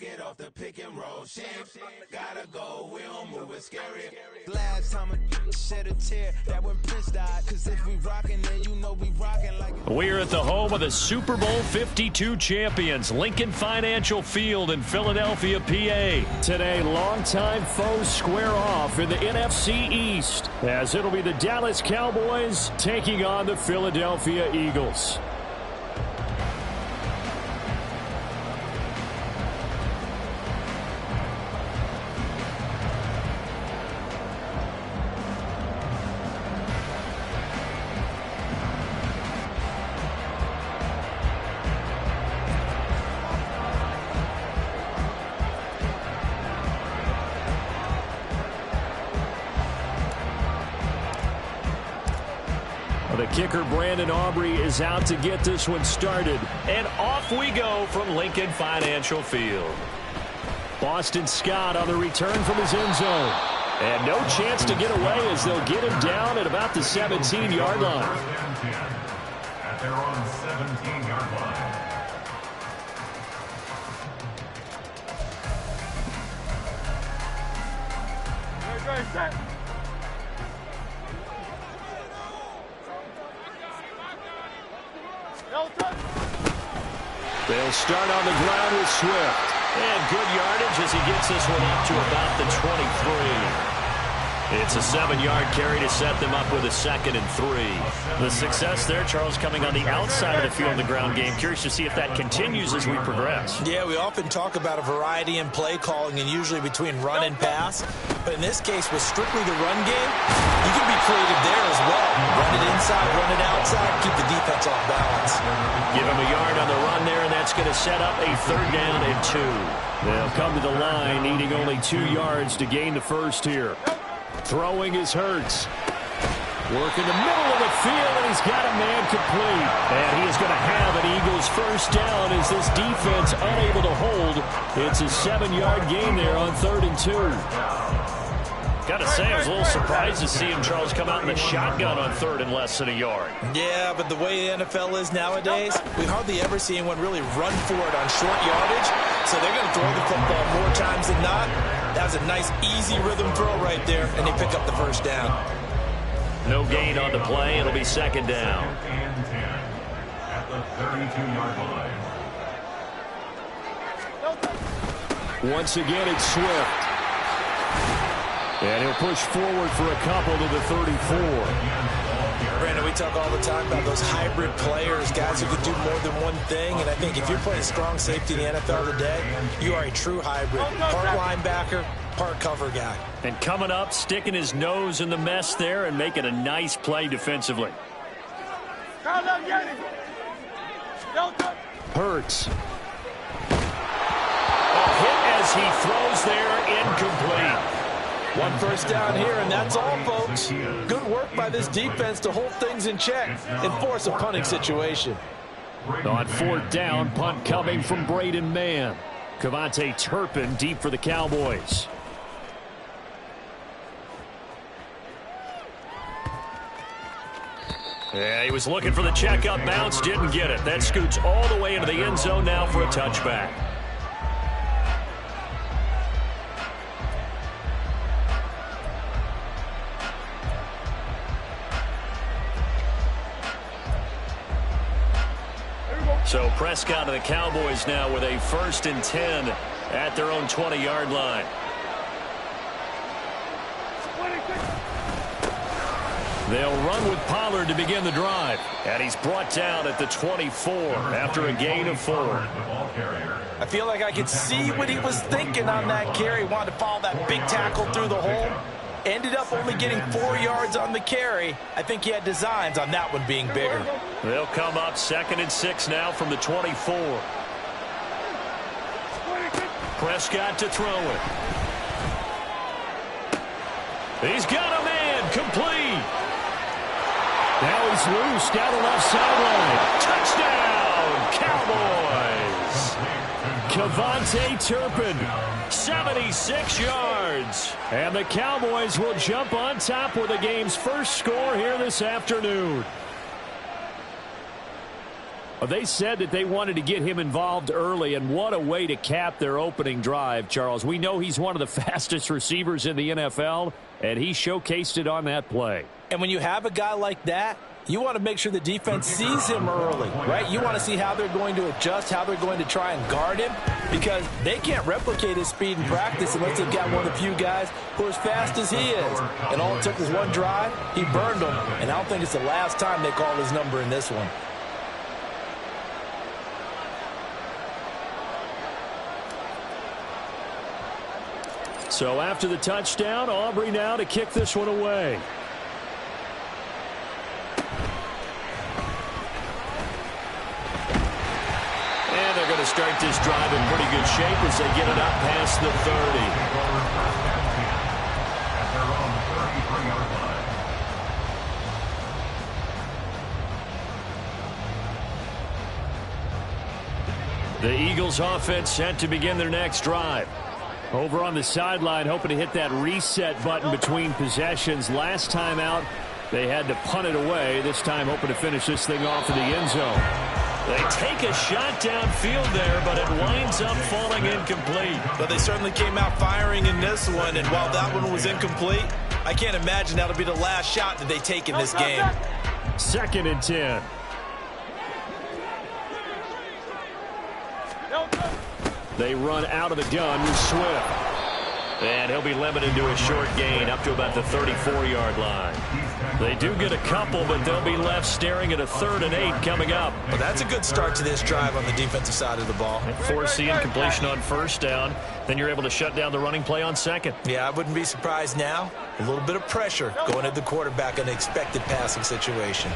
it off the pick and roll. Shit, gotta go, we don't move it scary. Last time a shed a tear, that when Prince died. Cause if we rockin', then you know we rockin' like. We're at the home of the Super Bowl 52 champions, Lincoln Financial Field in Philadelphia, PA. Today, longtime foes square off in the NFC East, as it'll be the Dallas Cowboys taking on the Philadelphia Eagles. The kicker, Brandon Aubrey, is out to get this one started. And off we go from Lincoln Financial Field. Boston Scott on the return from his end zone. And no chance to get away as they'll get him down at about the 17-yard line. At their own 17-yard line. Set. They'll start on the ground with Swift. And good yardage as he gets this one up to about the 23. It's a 7-yard carry to set them up with a 2nd and 3. The success there, Charles, coming on the outside of the field in the ground game. Curious to see if that continues as we progress. Yeah, we often talk about a variety in play calling and usually between run and pass. But in this case, with strictly the run game, you can be creative there as well. Run it inside, run it outside, keep the defense off balance. Give him a yard on the run there, and that's going to set up a 3rd down and 2. They'll come to the line, needing only 2 yards to gain the first here. Throwing is Hurts. Working the middle of the field, and he's got a man complete. And he is going to have an Eagles first down as this defense unable to hold. It's a 7-yard gain there on 3rd and 2. Got to say, I was a little surprised to see him, Charles, come out in the shotgun on 3rd and less than a yard. Yeah, but the way the NFL is nowadays, we hardly ever see anyone really run for it on short yardage. So they're going to throw the football more times than not. That was a nice, easy rhythm throw right there, and they pick up the first down. No gain on the play. It'll be 2nd down. And 10 at the 32-yard line. Once again, it's Swift. And he'll push forward for a couple to the 34. Brandon, we talk all the time about those hybrid players, guys who can do more than one thing. And I think if you're playing strong safety in the NFL today, you are a true hybrid. Part linebacker, part cover guy. And coming up, sticking his nose in the mess there and making a nice play defensively. Hurts. A hit as he throws there, incomplete. 1 first down here, and that's all, folks. Good work by this defense to hold things in check and force a punting situation. On 4th down, punt coming from Braden Mann. Cavante Turpin deep for the Cowboys. Yeah, he was looking for the checkup bounce, didn't get it. That scoots all the way into the end zone now for a touchback. So Prescott and the Cowboys now with a 1st and 10 at their own 20-yard line. They'll run with Pollard to begin the drive. And he's brought down at the 24 after a gain of 4. I feel like I could see what he was thinking on that carry. Wanted to follow that big tackle through the hole. Ended up only getting 4 yards on the carry. I think he had designs on that one being bigger. They'll come up 2nd and 6 now from the 24. Prescott to throw it. He's got a man complete. Now he's loose down the left sideline. Touchdown, Cowboys. Cavante Turpin, 76 yards. And the Cowboys will jump on top with the game's first score here this afternoon. Well, they said that they wanted to get him involved early, and what a way to cap their opening drive, Charles. We know he's one of the fastest receivers in the NFL, and he showcased it on that play. And when you have a guy like that, you want to make sure the defense sees him early, right? You want to see how they're going to adjust, how they're going to try and guard him, because they can't replicate his speed in practice unless they've got one of the few guys who are as fast as he is. And all it took was one drive. He burned them, and I don't think it's the last time they call his number in this one. So after the touchdown, Aubrey now to kick this one away. And they're going to start this drive in pretty good shape as they get it up past the 30. The Eagles offense set to begin their next drive. Over on the sideline, hoping to hit that reset button between possessions. Last time out, they had to punt it away. This time, hoping to finish this thing off in the end zone. They take a shot downfield there, but it winds up falling incomplete. But they certainly came out firing in this one, and while that one was incomplete, I can't imagine that'll be the last shot that they take in this game. 2nd and 10. They run out of the gun with Swift. And he'll be limited to a short gain up to about the 34-yard line. They do get a couple, but they'll be left staring at a 3rd and 8 coming up. Well, that's a good start to this drive on the defensive side of the ball. Force the incompletion on 1st down. Then you're able to shut down the running play on 2nd. Yeah, I wouldn't be surprised now. A little bit of pressure going at the quarterback in an expected passing situation.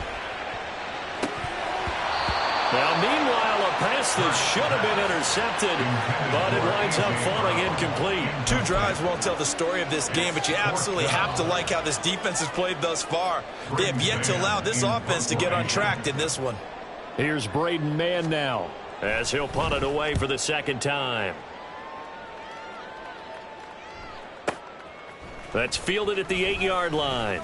Now, meanwhile, a pass that should have been intercepted, but it winds up falling incomplete. 2 drives won't tell the story of this game, but you absolutely have to like how this defense has played thus far. They have yet to allow this offense to get on track in this one. Here's Braden Mann now, as he'll punt it away for the 2nd time. That's fielded at the 8-yard line.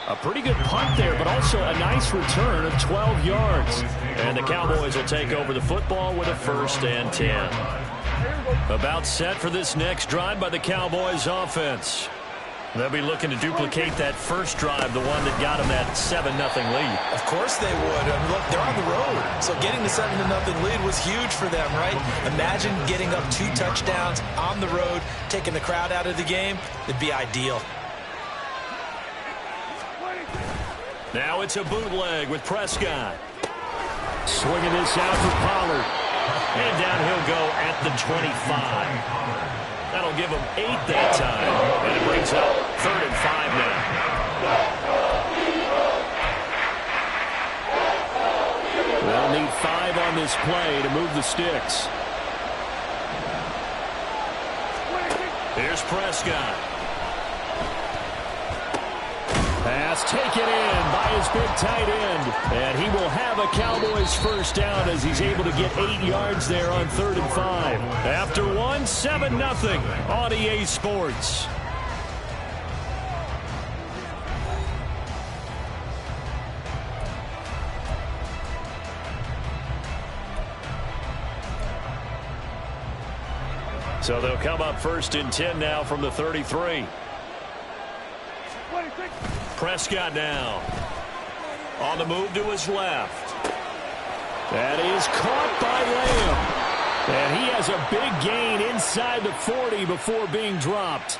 A pretty good punt there, but also a nice return of 12 yards. And the Cowboys will take over the football with a 1st and 10. About set for this next drive by the Cowboys offense. They'll be looking to duplicate that first drive, the one that got them that 7-0 lead. Of course they would. I mean, look, they're on the road. So getting the 7-0 lead was huge for them, right? Imagine getting up 2 touchdowns on the road, taking the crowd out of the game. It'd be ideal. Now it's a bootleg with Prescott. Swinging this out for Pollard. And down he'll go at the 25. That'll give him 8 that time. And it brings up 3rd and 5 now. They'll need 5 on this play to move the sticks. Here's Prescott. Pass taken in by his big tight end. And he will have a Cowboys 1st down as he's able to get 8 yards there on 3rd and 5. After 1, 7-0 on EA Sports. So they'll come up 1st and 10 now from the 33. Prescott now. On the move to his left. That is caught by Lamb. And he has a big gain inside the 40 before being dropped.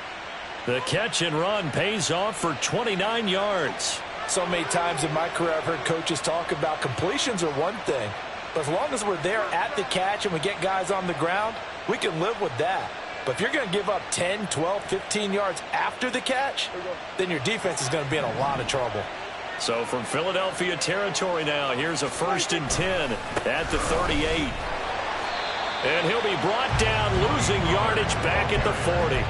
The catch and run pays off for 29 yards. So many times in my career I've heard coaches talk about completions are one thing. But as long as we're there at the catch and we get guys on the ground, we can live with that. But if you're going to give up 10, 12, 15 yards after the catch, then your defense is going to be in a lot of trouble. So from Philadelphia territory now, here's a 1st and 10 at the 38. And he'll be brought down, losing yardage back at the 40.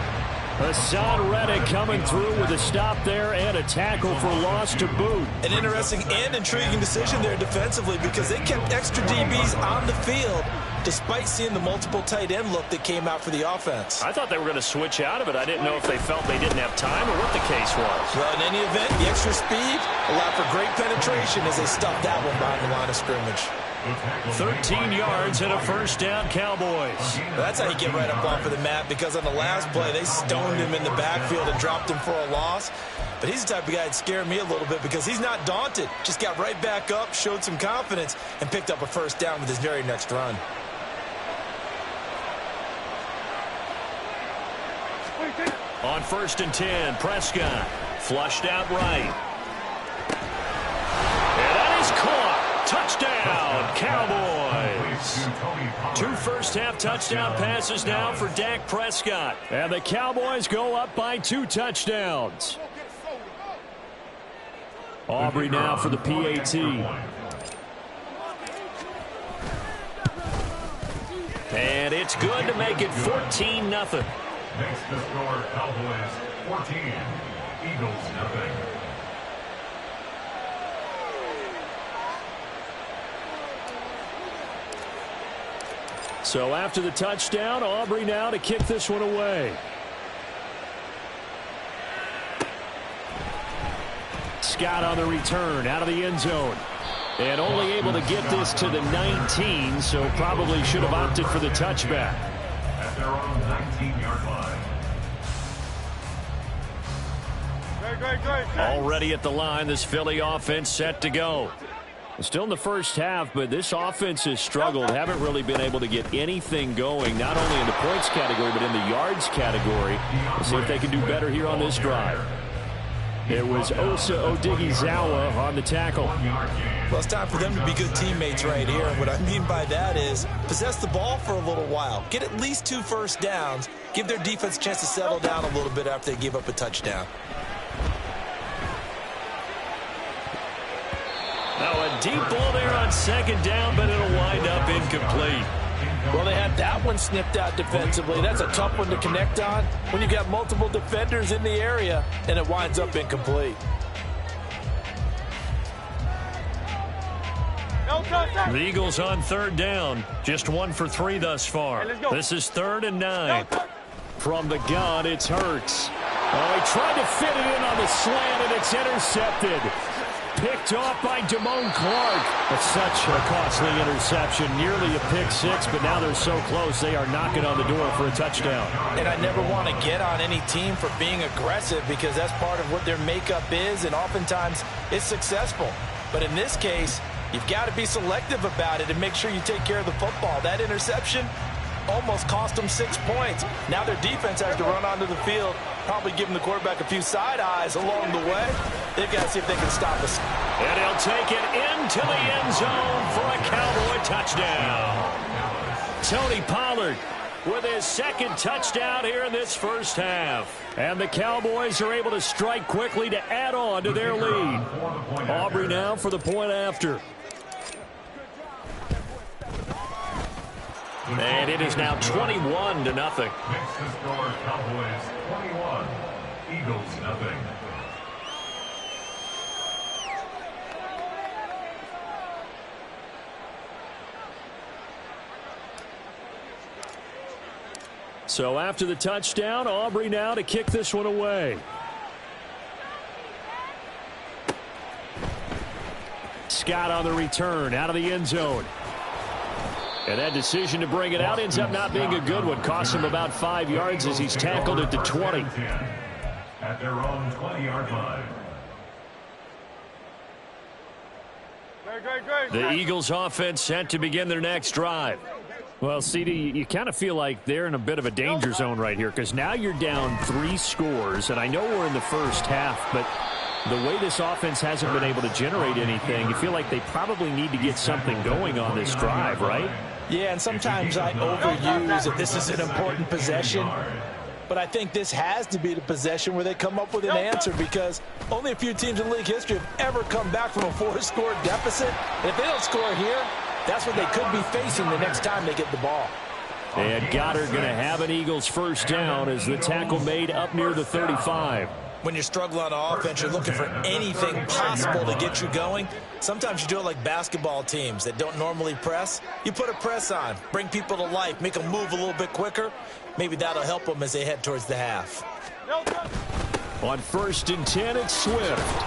Hassan Reddick coming through with a stop there and a tackle for loss to boot. An interesting and intriguing decision there defensively because they kept extra DBs on the field despite seeing the multiple tight end look that came out for the offense. I thought they were going to switch out of it. I didn't know if they felt they didn't have time or what the case was. Well, in any event, the extra speed allowed for great penetration as they stuffed that one behind the line of scrimmage. 13 yards and a first down, Cowboys. That's how you get right up off of the mat, because on the last play, they stoned him in the backfield and dropped him for a loss. But he's the type of guy that scared me a little bit because he's not daunted. Just got right back up, showed some confidence, and picked up a first down with his very next run. On 1st and 10, Prescott flushed out right. And that is caught. Touchdown, Cowboys. 2 first-half touchdown passes now for Dak Prescott. And the Cowboys go up by 2 touchdowns. Aubrey now for the PAT. And it's good to make it 14-0. Next to score, Cowboys 14, Eagles nothing. So after the touchdown, Aubrey now to kick this one away. Scott on the return out of the end zone. And only able to get this to the 19, so probably should have opted for the touchback. At their own 19-yard line. Already at the line, this Philly offense set to go. Still in the first half, but this offense has struggled. Haven't really been able to get anything going, not only in the points category, but in the yards category. We'll see if they can do better here on this drive. It was Osa Odighizuwa on the tackle. Well, it's time for them to be good teammates right here. And what I mean by that is possess the ball for a little while. Get at least 2 first downs. Give their defense a chance to settle down a little bit after they give up a touchdown. Now a deep ball there on 2nd down, but it'll wind up incomplete. Well, they had that one snipped out defensively. That's a tough one to connect on when you got multiple defenders in the area, and it winds up incomplete. The Eagles on 3rd down. Just 1 for 3 thus far. This is 3rd and 9. From the gun, it's Hurts. Oh, he tried to fit it in on the slant, and it's intercepted. Picked off by Damone Clark. But such a costly interception. Nearly a pick 6, but now they're so close they are knocking on the door for a touchdown. And I never want to get on any team for being aggressive because that's part of what their makeup is, and oftentimes it's successful. But in this case, you've got to be selective about it and make sure you take care of the football. That interception almost cost them 6 points. Now their defense has to run onto the field, probably giving the quarterback a few side eyes along the way. They've got to see if they can stop us. And he'll take it into the end zone for a Cowboy touchdown. Tony Pollard with his 2nd touchdown here in this first half. And the Cowboys are able to strike quickly to add on to their lead. Aubrey now for the point after. And it is now 21-0. Next to score, Cowboys 21, Eagles nothing. So after the touchdown, Aubrey now to kick this one away. Scott on the return out of the end zone. And that decision to bring it out ends up not being a good one. Costs him about 5 yards as he's tackled at the 20. At their own 20-yard line. The Eagles offense set to begin their next drive. Well, CD, you kind of feel like they're in a bit of a danger zone right here because now you're down 3 scores, and I know we're in the first half, but the way this offense hasn't been able to generate anything, you feel like they probably need to get something going on this drive, right? Yeah, and sometimes I overuse that this is an important possession, but I think this has to be the possession where they come up with an answer because only a few teams in league history have ever come back from a 4-score deficit. And if they don't score here, that's what they could be facing the next time they get the ball. And Goddard going to have an Eagles first down as the tackle made up near the 35. When you're struggling on offense, you're looking for anything possible to get you going. Sometimes you do it like basketball teams that don't normally press. You put a press on, bring people to life, make them move a little bit quicker. Maybe that'll help them as they head towards the half. On 1st and 10, it's Swift.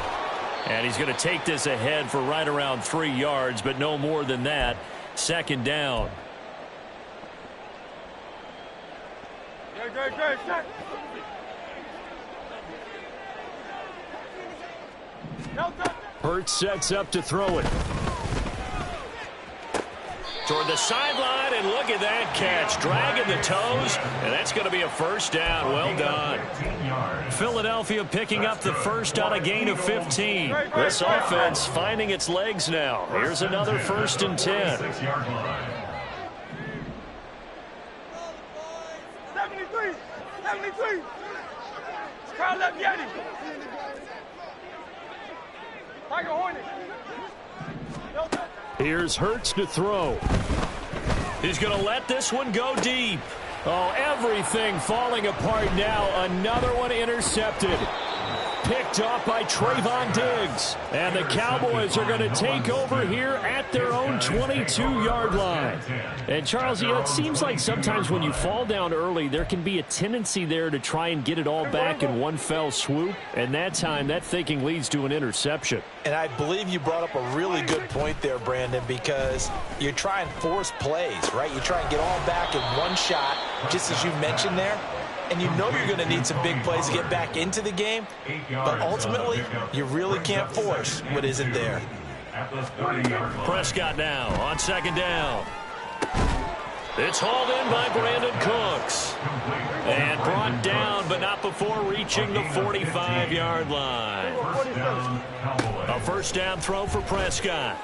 And he's going to take this ahead for right around 3 yards, but no more than that. 2nd down. Hurts sets up to throw it. Toward the sideline, and look at that catch. Dragging the toes, and that's going to be a 1st down. Well done. Philadelphia picking up the first on a gain of 15. This offense finding its legs now. Here's another 1st and 10. 73. Crowd left Yeti. Tiger Hornet. Here's Hurts to throw. He's going to let this one go deep. Oh, everything falling apart now. Another one intercepted. Picked off by Trayvon Diggs. And the Cowboys are going to take over here at their own 22-yard line. And, Charles, it seems like sometimes when you fall down early, there can be a tendency there to try and get it all back in one fell swoop. And that time, that thinking leads to an interception. And I believe you brought up a really good point there, Brandon, because you try and force plays, right? You try and get all back in one shot, just as you mentioned there. And you know you're going to need some big plays to get back into the game, but ultimately, you really can't force what isn't there. Prescott now on 2nd down. It's hauled in by Brandon Cooks. And brought down, but not before reaching the 45-yard line. A 1st down throw for Prescott.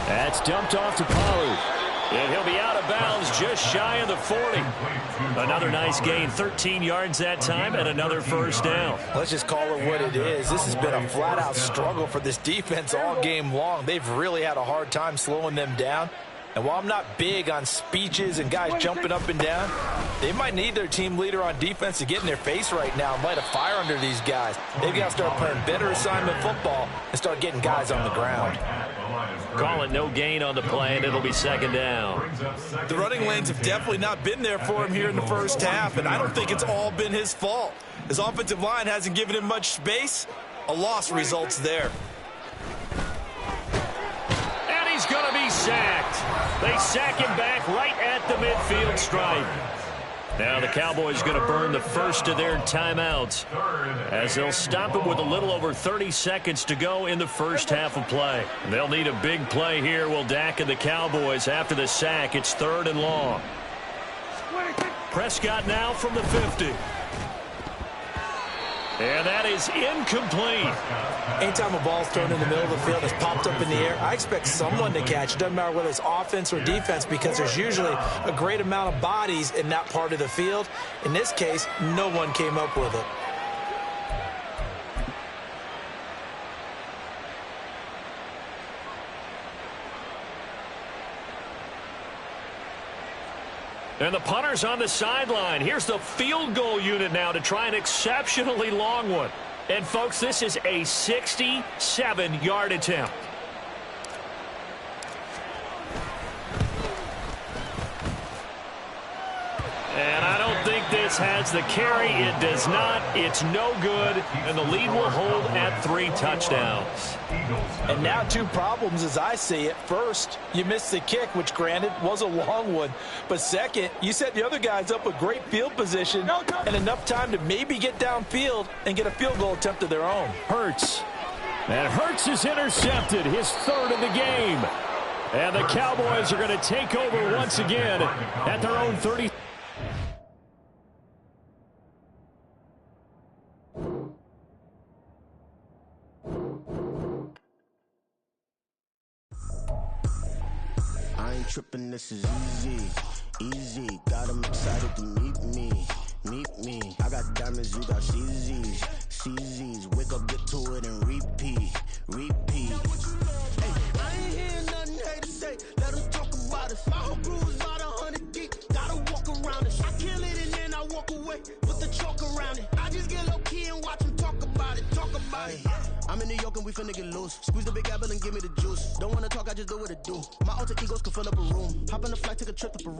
That's dumped off to Pollard. And he'll be out of bounds just shy of the 40. Another nice gain, 13 yards that time, and another 1st down. Let's just call it what it is. This has been a flat-out struggle for this defense all game long. They've really had a hard time slowing them down. And while I'm not big on speeches and guys jumping up and down, they might need their team leader on defense to get in their face right now and light a fire under these guys. They've got to start playing better assignment football and start getting guys on the ground. Call it no gain on the play, and it'll be 2nd down. The running lanes have definitely not been there for him here in the first half, and I don't think it's all been his fault. His offensive line hasn't given him much space. A loss results there. And he's going to be sacked. They sack him back right at the midfield stripe. Now the Cowboys going to burn the first of their timeouts as they'll stop him with a little over 30 seconds to go in the first half of play. They'll need a big play here, will Dak and the Cowboys after the sack. It's 3rd and long. Prescott now from the 50. And that is incomplete. Anytime a ball's thrown in the middle of the field, it's popped up in the air, I expect someone to catch. It doesn't matter whether it's offense or defense, because there's usually a great amount of bodies in that part of the field. In this case, no one came up with it. And the punter's on the sideline. Here's the field goal unit now to try an exceptionally long one. And, folks, this is a 67-yard attempt. And I don't think this has the carry. It does not. It's no good. And the lead will hold at 3 touchdowns. And now 2 problems as I see it. First, you missed the kick, which granted was a long one. But second, you set the other guys up with great field position and enough time to maybe get downfield and get a field goal attempt of their own. Hurts. And Hurts is intercepted, his 3rd of the game. And the Cowboys are going to take over once again at their own 30. I ain't tripping, this is easy, easy. Got 'em excited to meet me. I got diamonds, you got CZs. Wake up, get to it, and repeat. Hey, I ain't hearing nothing hate to say. Let them talk about it. My whole crew is about 100 deep. Gotta walk around it. I kill it and then I walk away. Put the chalk around it. I just get low key and watch them talk I'm in New York and we finna get loose. Squeeze the big apple and give me the juice. Don't wanna talk, I just do what it do. My alter egos can fill up a room. Hop on the flight, take a trip to Peru.